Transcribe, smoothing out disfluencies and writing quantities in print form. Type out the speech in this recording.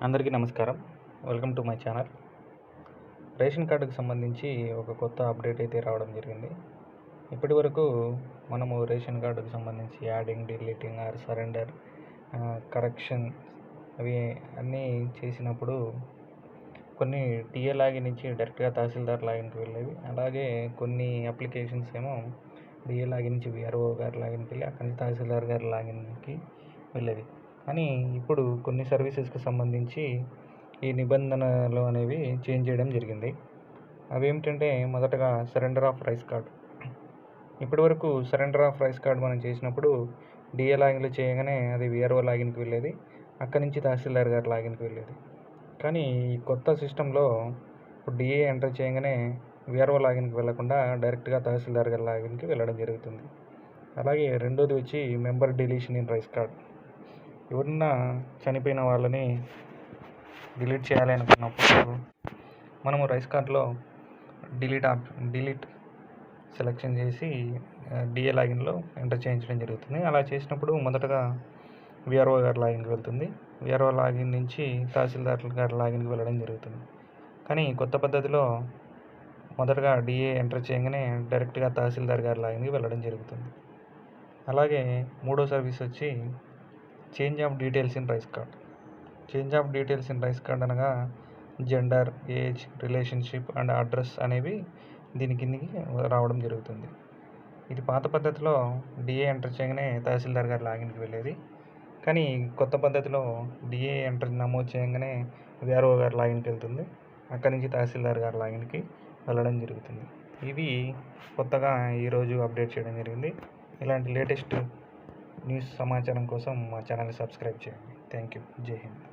అందరికీ నమస్కారం. Welcome to my channel. Ration కార్డుకి సంబంధించి ఒక కొత్త అప్డేట్ అయితే రావడం జరిగింది. ఇప్పటివరకు మనము రేషన్ కార్డుకి సంబంధించి adding, deleting or surrender, correction అవి అన్నీ చేసినప్పుడు కొన్ని టీఏ లాగిన్ నుంచి డైరెక్ట్గా తహసీల్దార్ లాగిన్కి వెళ్ళేవి. అలాగే కొన్ని అప్లికేషన్స్ ఏమో డిఏ లాగిన్ నుంచి విఆర్ఓ గారి లాగిన్కి వెళ్ళి అక్కడి నుంచి తహసీల్దార్ గారి లాగిన్కి వెళ్ళేవి. కానీ ఇప్పుడు కొన్ని సర్వీసెస్కి సంబంధించి ఈ నిబంధనలు అనేవి చేంజ్ చేయడం జరిగింది. అవేమిటంటే మొదటగా సరెండర్ ఆఫ్ రైస్ కార్డ్. ఇప్పటివరకు సరెండర్ ఆఫ్ రైస్ కార్డ్ మనం చేసినప్పుడు డిఏ లాగిన్లు చేయగానే అది విఆర్ఓ లాగిన్కి వెళ్ళేది, అక్కడి నుంచి తహసీల్దార్ గారి లాగిన్కి వెళ్ళేది. కానీ ఈ కొత్త సిస్టంలో ఇప్పుడు డిఏ ఎంటర్ చేయగానే విఆర్ఓ లాగిన్కి వెళ్లకుండా డైరెక్ట్గా తహసీల్దార్ గారి లాగిన్కి వెళ్ళడం జరుగుతుంది. అలాగే రెండోది వచ్చి member deletion in rice card. ఎవరన్నా చనిపోయిన వాళ్ళని డిలీట్ చేయాలి అనుకున్నప్పుడు మనము రైస్ కార్డ్లో డిలీట్ సెలెక్షన్ చేసి డిఏ లాగిన్లో ఎంటర్ చేయించడం జరుగుతుంది. అలా చేసినప్పుడు మొదటగా విఆర్ఓ గారి లాగిన్కి వెళ్తుంది, విఆర్ఓ లాగిన్ నుంచి తహసీల్దార్ గారి లాగిన్కి వెళ్ళడం జరుగుతుంది. కానీ కొత్త పద్ధతిలో మొదటగా డిఏ ఎంటర్ చేయగానే డైరెక్ట్గా తహసీల్దార్ గారి లాగిన్కి వెళ్ళడం జరుగుతుంది. అలాగే మూడో సర్వీస్ వచ్చి change of details in rice card. Change of details in rice card అనగా gender, age, relationship and address అనేవి దీని కిందికి రావడం జరుగుతుంది. ఇది పాత పద్ధతిలో డిఏ ఎంటర్ చేయగానే తహసీల్దార్ గారి లాగిన్కి వెళ్ళేది. కానీ కొత్త పద్ధతిలో డిఏ ఎంటర్ నమోదు చేయగానే విఆర్ఓ గారి లాగిన్కి వెళ్తుంది, అక్కడి నుంచి తహసీల్దార్ గారి లాగిన్కి వెళ్ళడం జరుగుతుంది. ఇవి కొత్తగా ఈరోజు అప్డేట్ చేయడం జరిగింది. ఇలాంటి లేటెస్ట్ న్యూస్ సమాచారం కోసం మా ఛానల్ని సబ్స్క్రైబ్ చేయండి. Thank you. జై హింద్.